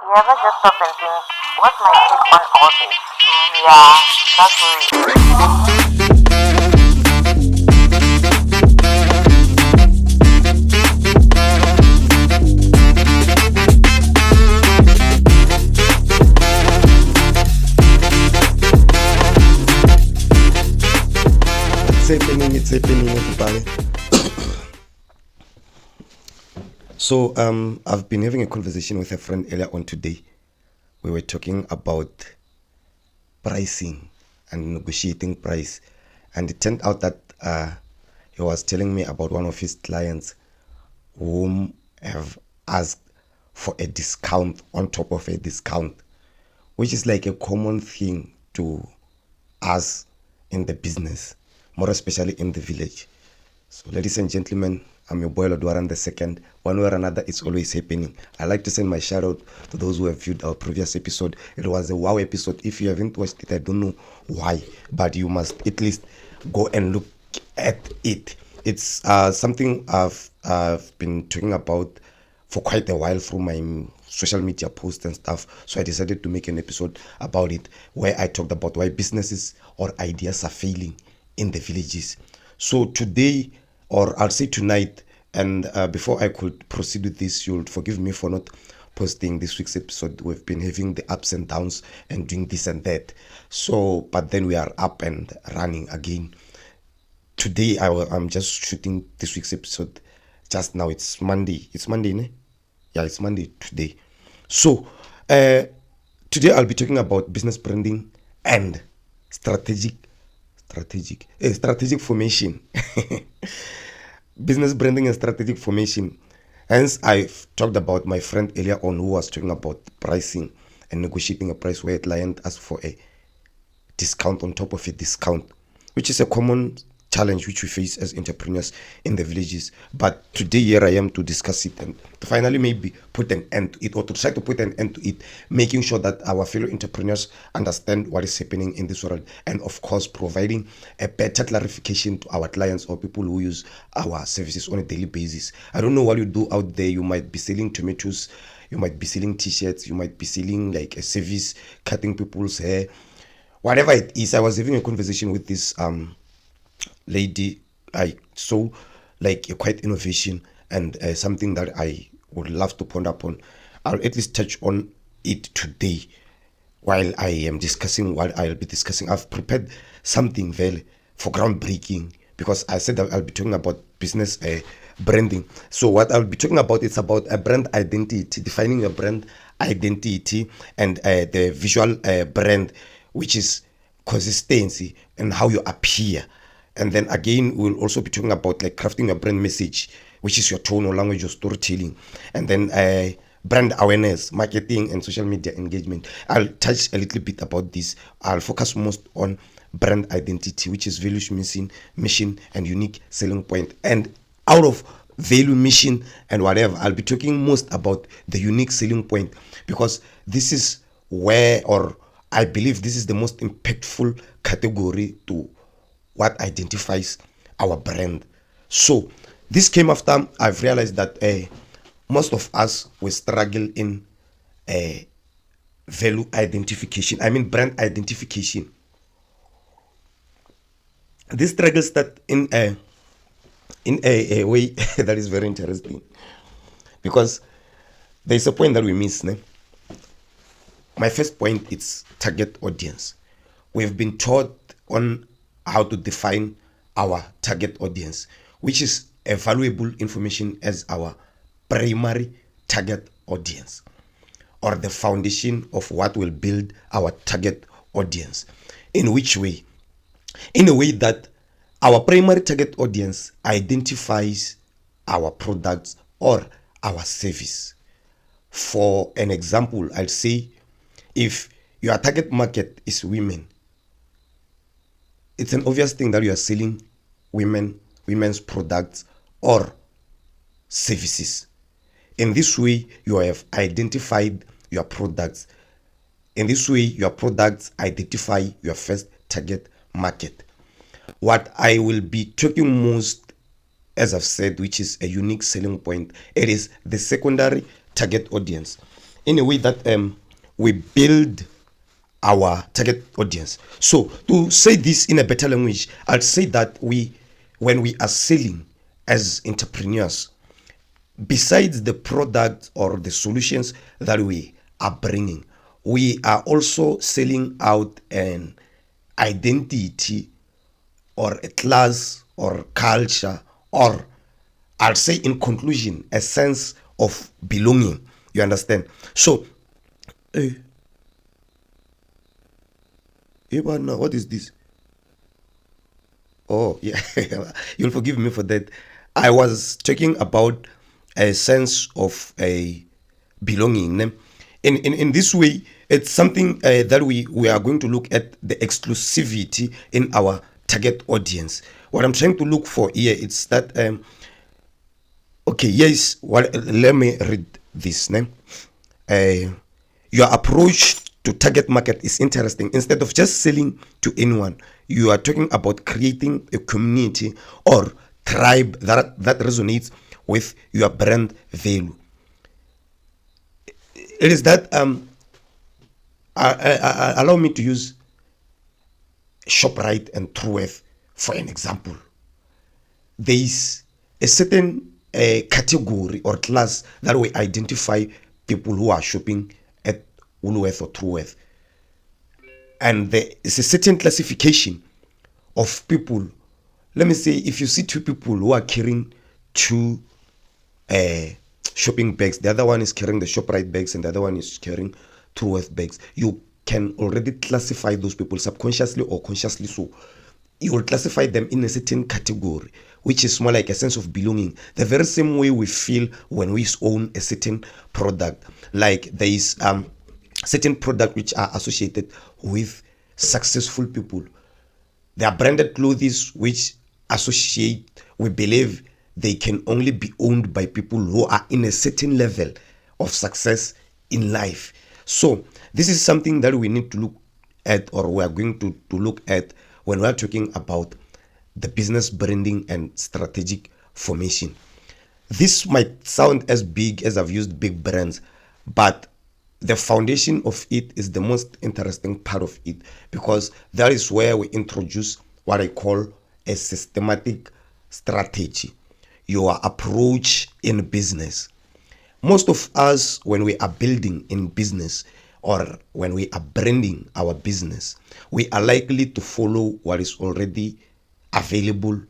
You ever just stop and think, what's my take on all this? Yeah, that's real. It's happening, everybody. So, I've been having a conversation with a friend earlier on today. We were talking about pricing and negotiating price, and it turned out that he was telling me about one of his clients whom have asked for a discount on top of a discount, which is like a common thing to us in the business, more especially in the village. So, ladies and gentlemen, I'm your boy Lodwaran the second. One way or another, it's always happening. I like to send my shout out to those who have viewed our previous episode. It was a wow episode. If you haven't watched it, I don't know why, but you must at least go and look at it. It's something I've been talking about for quite a while through my social media posts and stuff. So I decided to make an episode about it where I talked about why businesses or ideas are failing in the villages. So today, or I'll say tonight, and before I could proceed with this, you'll forgive me for not posting this week's episode. We've been having the ups and downs and doing this and that. So, but then we are up and running again. Today, I'm just shooting this week's episode. Just now, it's Monday. It's Monday, ne? Yeah, it's Monday today. So, today I'll be talking about business branding and strategic formation. Business branding and strategic formation. Hence, I've talked about my friend earlier on who was talking about pricing and negotiating a price where a client asks for a discount on top of a discount, which is a common challenge which we face as entrepreneurs in the villages. But today here I am to discuss it and to finally maybe put an end to it, or to try to put an end to it, making sure that our fellow entrepreneurs understand what is happening in this world, and of course providing a better clarification to our clients or people who use our services on a daily basis. I don't know what you do out there. You might be selling tomatoes, you might be selling t-shirts, you might be selling like a service, cutting people's hair, whatever it is. I was having a conversation with this lady. I saw like a quite innovation and something that I would love to ponder upon. I'll at least touch on it today while I am discussing what I'll be discussing. I've prepared something very for groundbreaking because I said that I'll be talking about business branding. So what I'll be talking about is about a brand identity, defining your brand identity, and the visual brand, which is consistency and how you appear. And then again, we'll also be talking about like crafting your brand message, which is your tone or language, your storytelling. And then brand awareness, marketing, and social media engagement. I'll touch a little bit about this. I'll focus most on brand identity, which is value, mission, and unique selling point. And out of value, mission, and whatever, I'll be talking most about the unique selling point, because this is where, or I believe this is the most impactful category to what identifies our brand. So this came after I've realized that most of us will struggle in value identification. I mean brand identification. This struggle start in a way that is very interesting, because there's a point that we miss. Ne? My first point is target audience. We've been taught on how to define our target audience, which is a valuable information as our primary target audience, or the foundation of what will build our target audience. In which way? In a way that our primary target audience identifies our products or our service. For an example, I'll say if your target market is women, it's an obvious thing that you are selling women's products or services. In this way, you have identified your products. In this way, your products identify your first target market. What I will be talking most, as I've said, which is a unique selling point, it is the secondary target audience. in a way that we build our target audience. So to say this in a better language, I'd say that when we are selling as entrepreneurs, besides the product or the solutions that we are bringing, we are also selling out an identity or a class or culture, or I'll say in conclusion, a sense of belonging. You understand? So, Ebana, what is this? Oh, yeah. You'll forgive me for that. I was talking about a sense of a belonging. In this way, it's something that we are going to look at the exclusivity in our target audience. What I'm trying to look for here is that, okay, yes, well, let me read this name. Your approach to target market is interesting. Instead of just selling to anyone, you are talking about creating a community or tribe that resonates with your brand value. It is that allow me to use ShopRite and Truworth for an example. There is a certain category or class that we identify people who are shopping at Woolworth or Truworth, and there is a certain classification of people. Let me say, if you see two people who are carrying two shopping bags, the other one is carrying the ShopRite bags and the other one is carrying Truworth bags, you can already classify those people subconsciously or consciously. So you will classify them in a certain category, which is more like a sense of belonging. The very same way we feel when we own a certain product. Like there is certain product which are associated with successful people. There are branded clothes which we believe they can only be owned by people who are in a certain level of success in life. So this is something that we need to look at, or we are going to look at when we are talking about the business branding and strategic formation. This might sound as big as I've used big brands, but the foundation of it is the most interesting part of it, because that is where we introduce what I call a systematic strategy, your approach in business. Most of us, when we are building in business or when we are branding our business, we are likely to follow what is already available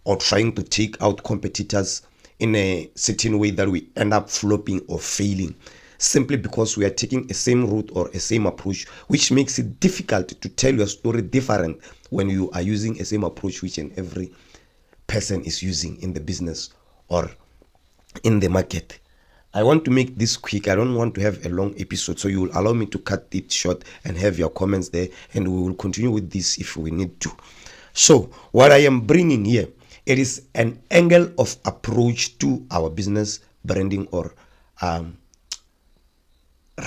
or trying to take out competitors in a certain way that we end up flopping or failing, simply because we are taking a same route or a same approach, which makes it difficult to tell your story different when you are using a same approach which and every person is using in the business or in the market. I want to make this quick. I don't want to have a long episode, so you will allow me to cut it short and have your comments there, and we will continue with this if we need to. So what I am bringing here, it is an angle of approach to our business branding or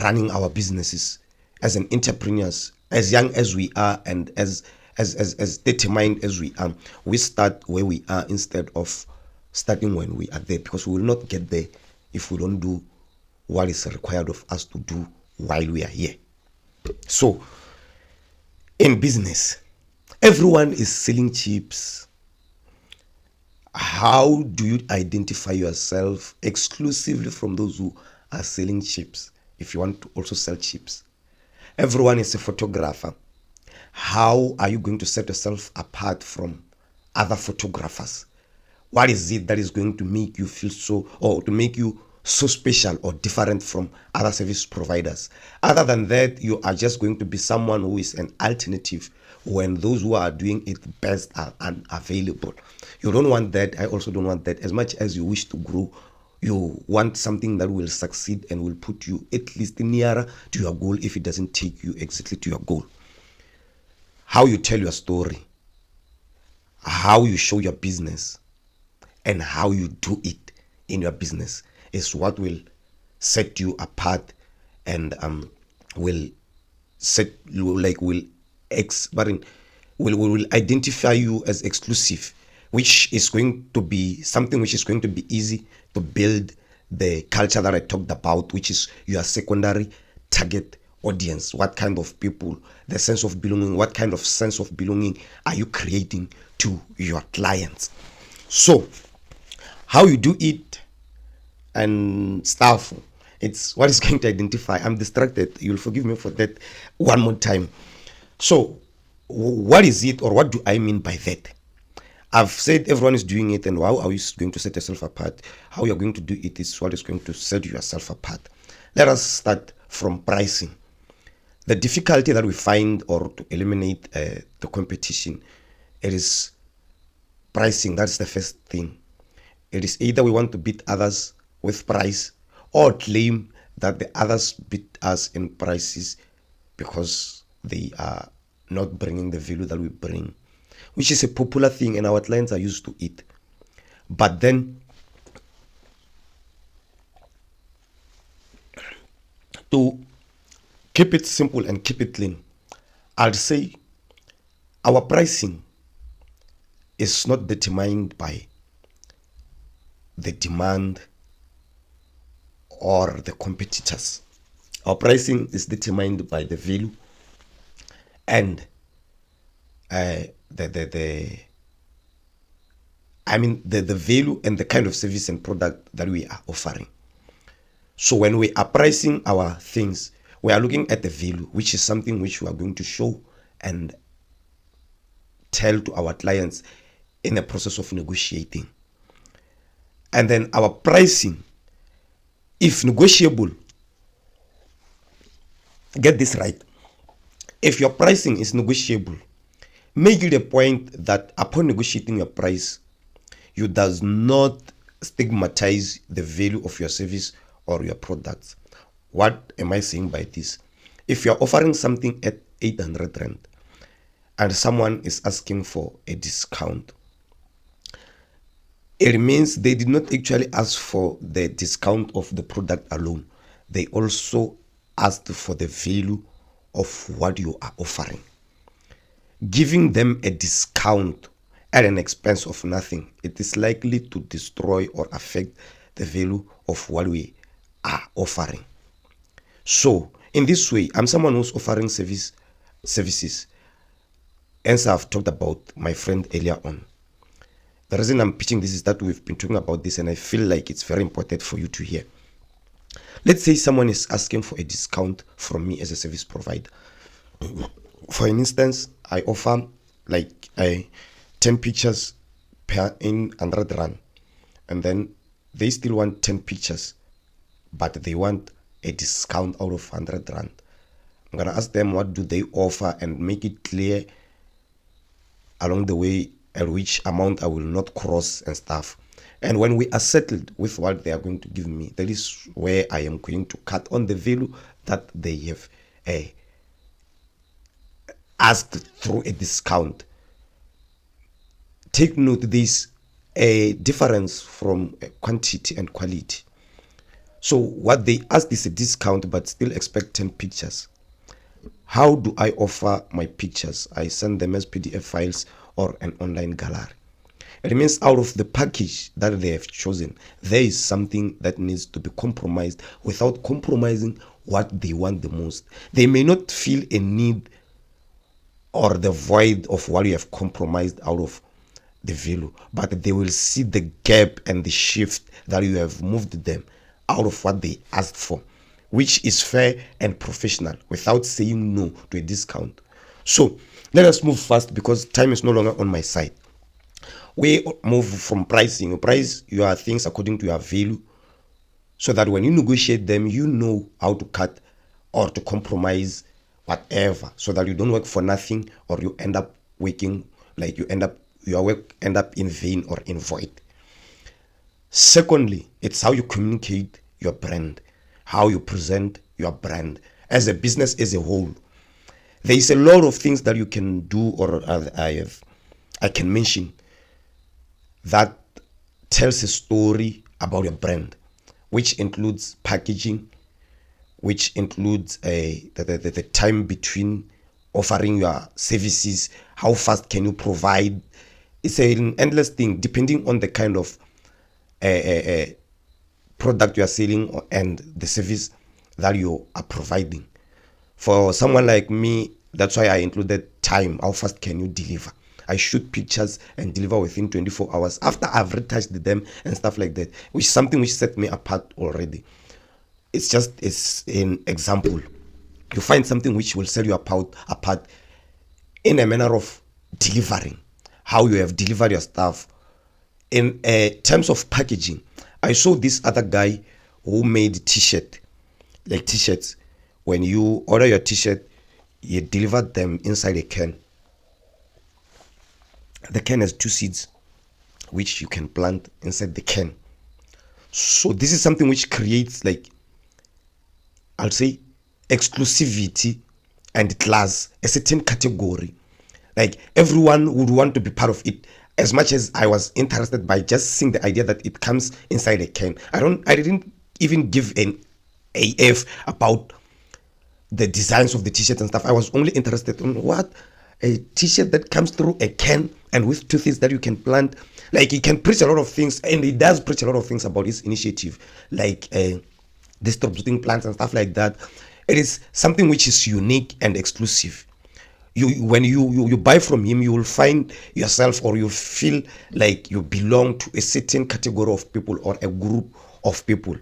running our businesses as an entrepreneurs, as young as we are and as determined as we are. We start where we are instead of starting when we are there, because we will not get there if we don't do what is required of us to do while we are here. So in business, everyone is selling chips. How do you identify yourself exclusively from those who are selling chips if you want to also sell chips? Everyone is a photographer. How are you going to set yourself apart from other photographers? What is it that is going to make you feel so, or to make you so special or different from other service providers? Other than that, you are just going to be someone who is an alternative when those who are doing it best are unavailable. You don't want that. I also don't want that. As much as you wish to grow, you want something that will succeed and will put you at least nearer to your goal if it doesn't take you exactly to your goal. How you tell your story, how you show your business, and how you do it in your business is what will set you apart and will identify you as exclusive, which is going to be something which is going to be easy to build the culture that I talked about, which is your secondary target audience. What kind of people, the sense of belonging, what kind of sense of belonging are you creating to your clients? So how you do it and stuff, it's what is going to identify. I'm distracted, you'll forgive me for that one more time. So what is it, or what do I mean by that? I've said everyone is doing it, and how are you going to set yourself apart? How you're going to do it is what is going to set yourself apart. Let us start from pricing. The difficulty that we find, or to eliminate the competition, it is pricing. That's the first thing. It is either we want to beat others with price, or claim that the others beat us in prices because they are not bringing the value that we bring, which is a popular thing, and our clients are used to it. But then, to keep it simple and keep it clean, I'll say our pricing is not determined by the demand or the competitors. Our pricing is determined by the value and the value and the kind of service and product that we are offering. So when we are pricing our things, we are looking at the value, which is something which we are going to show and tell to our clients in the process of negotiating. And then our pricing, if negotiable, get this right, if your pricing is negotiable, make it a point that upon negotiating your price, you does not stigmatize the value of your service or your products. What am I saying by this? If you're offering something at 800 Rand and someone is asking for a discount, it means they did not actually ask for the discount of the product alone. They also asked for the value of what you are offering. Giving them a discount at an expense of nothing, it is likely to destroy or affect the value of what we are offering. So in this way, I'm someone who's offering services. As I've talked about my friend earlier on. The reason I'm pitching this is that we've been talking about this, and I feel like it's very important for you to hear. Let's say someone is asking for a discount from me as a service provider. For instance, I offer like 10 pictures per in 100 Rand, and then they still want 10 pictures, but they want a discount out of 100 Rand. I'm going to ask them what do they offer and make it clear along the way at which amount I will not cross and stuff. And when we are settled with what they are going to give me, that is where I am going to cut on the value that they have asked through a discount. Take note, this a difference from quantity and quality. So what they ask is a discount but still expect 10 pictures. How do I offer my pictures? I send them as PDF files or an online gallery. It means out of the package that they have chosen, there is something that needs to be compromised without compromising what they want the most. They may not feel a need or the void of what you have compromised out of the value, but they will see the gap and the shift that you have moved them out of what they asked for, which is fair and professional without saying no to a discount. So let us move fast because time is no longer on my side. We move from pricing. You price your things according to your value so that when you negotiate them, you know how to cut or to compromise whatever, so that you don't work for nothing or you end up working like your work end up in vain or in void. Secondly, it's how you communicate your brand, how you present your brand as a business as a whole. There is a lot of things that you can do, or I can mention, that tells a story about your brand, which includes packaging, which includes the time between offering your services, how fast can you provide. It's an endless thing depending on the kind of product you are selling and the service that you are providing. For someone like me, that's why I included time. How fast can you deliver? I shoot pictures and deliver within 24 hours after I've retouched them and stuff like that, which is something which set me apart already. It's an example. You find something which will set you apart in a manner of delivering, how you have delivered your stuff. In terms of packaging, I saw this other guy who made t-shirts. When you order your t-shirt, you deliver them inside a can. The can has 2 seeds which you can plant inside the can. So this is something which creates, like, I'll say, exclusivity and class, a certain category. Like, everyone would want to be part of it. As much as I was interested by just seeing the idea that it comes inside a can, I didn't even give an AF about the designs of the t-shirt and stuff. I was only interested in what a t-shirt that comes through a can and with 2 things that you can plant. Like, he can preach a lot of things, and he does preach a lot of things about his initiative, like distributing plants and stuff like that. It is something which is unique and exclusive. When you buy from him, you will find yourself, or you feel like you belong to a certain category of people or a group of people.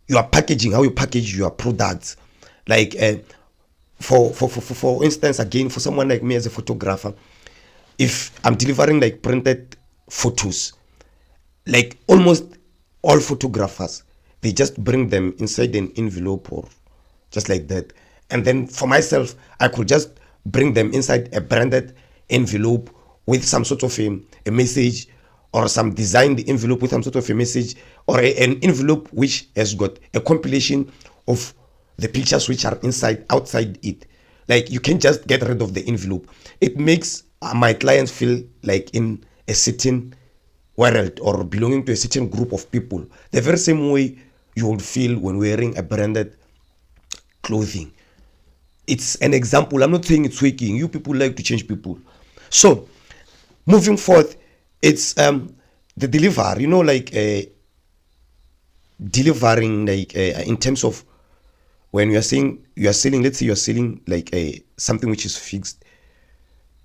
You are packaging, how you package your products. Like, for instance, again, for someone like me as a photographer, if I'm delivering like printed photos, like almost all photographers, they just bring them inside an envelope or just like that. And then for myself, I could just bring them inside a branded envelope with some sort of a message, or some designed envelope with some sort of a message, or an envelope which has got a compilation of the pictures which are outside it. Like, you can just get rid of the envelope. It makes my clients feel like in a certain world or belonging to a certain group of people, the very same way you would feel when wearing a branded clothing. It's an example. I'm not saying it's waking. You people like to change people. So, moving forth, it's the deliver. Like, delivering, like, in terms of when you are selling. Let's say you are selling like something which is fixed.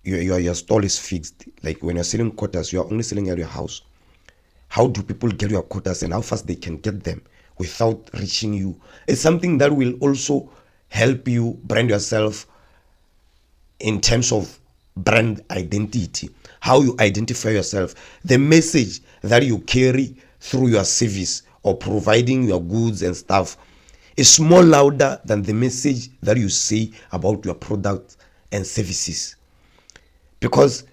Your stall is fixed. Like, when you're selling quarters, you are only selling at your house. How do people get your quarters, and how fast they can get them without reaching you? It's something that will also help you brand yourself in terms of brand identity, how you identify yourself, the message that you carry through your service or providing your goods and stuff is more louder than the message that you say about your products and services. Because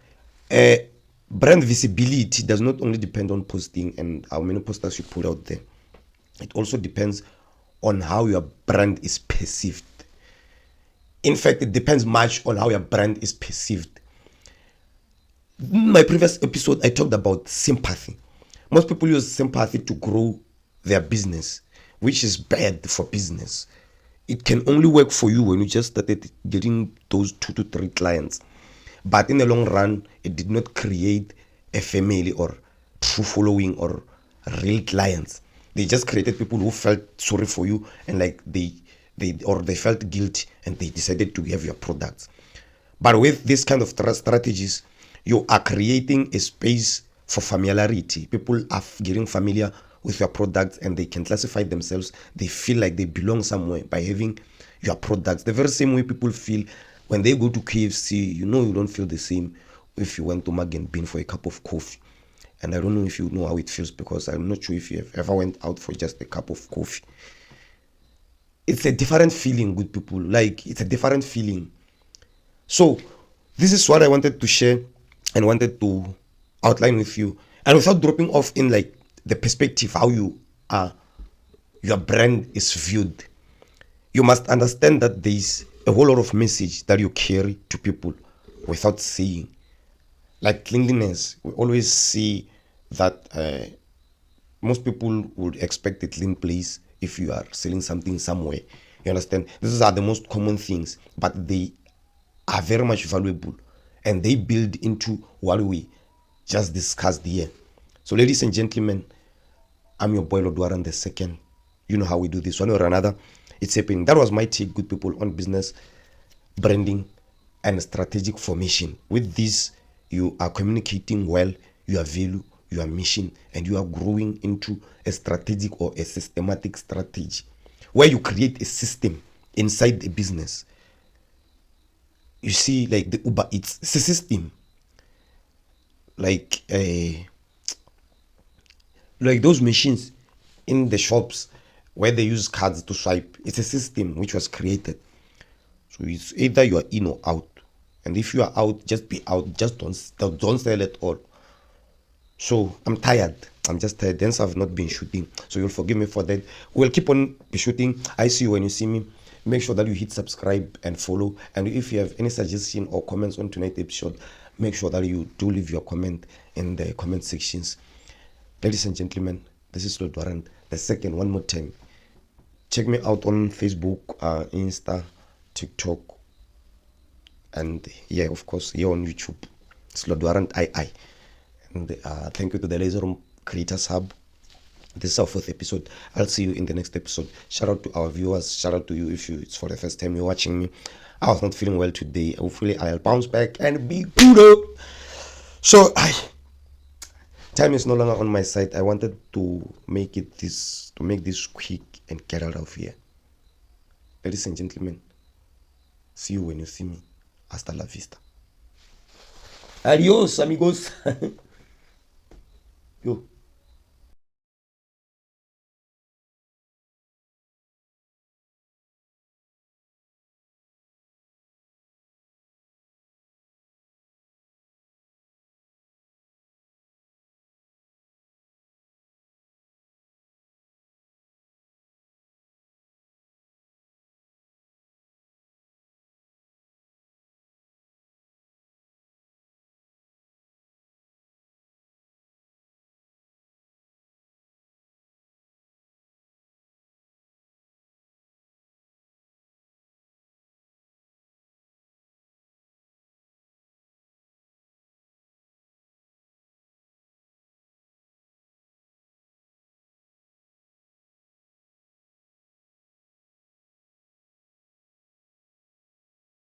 brand visibility does not only depend on posting and how many posters you put out there. It also depends on how your brand is perceived. In fact, it depends much on how your brand is perceived. In my previous episode, I talked about sympathy. Most people use sympathy to grow their business, which is bad for business. It can only work for you when you just started getting those 2 to 3 clients. But in the long run, it did not create a family or true following or real clients. They just created people who felt sorry for you, and like they felt guilt, and they decided to have your products. But with this kind of strategies, you are creating a space for familiarity. People are getting familiar with your products, and they can classify themselves. They feel like they belong somewhere by having your products. The very same way people feel when they go to KFC. You don't feel the same if you went to Mug and Bean for a cup of coffee. And I don't know if you know how it feels, because I'm not sure if you have ever went out for just a cup of coffee. It's a different feeling, good people. Like, it's a different feeling. So, this is what I wanted to share and wanted to outline with you. And without dropping off in like the perspective how your brand is viewed, you must understand that there's a whole lot of message that you carry to people without saying. Like cleanliness, we always see that most people would expect a clean place if you are selling something somewhere. You understand? These are the most common things, but they are very much valuable, and they build into what we just discussed here. So, ladies and gentlemen, I'm your boy Lodwaran the second. You know how we do this one or another. It's happening. That was my take, good people, on business, branding, and strategic formation. With this, you are communicating well, your value, your mission, and you are growing into a strategic or a systematic strategy where you create a system inside the business. You see, like the Uber Eats, it's a system. Like those machines in the shops where they use cards to swipe, it's a system which was created. So it's either you are in or out, and if you are out, just be out. Just don't sell at all. So I'm tired. I'm just tired. Hence I've not been shooting. So you'll forgive me for that. We'll keep on be shooting. I see you when you see me. Make sure that you hit subscribe and follow. And if you have any suggestion or comments on tonight's episode, make sure that you do leave your comment in the comment sections. Ladies and gentlemen, this is Lodwaran the second. One more time, check me out on Facebook, Insta, TikTok, and yeah, of course, here on YouTube. It's Lodwaran II. And thank you to the Laser Room Creators Hub. This is our 4th episode. I'll see you in the next episode. Shout out to our viewers. Shout out to you if it's for the first time you're watching me. I was not feeling well today. Hopefully I'll bounce back and be good. So time is no longer on my side. I wanted to make this quick and get out of here. Ladies and gentlemen, see you when you see me. Hasta la vista. Adios, amigos. Yo.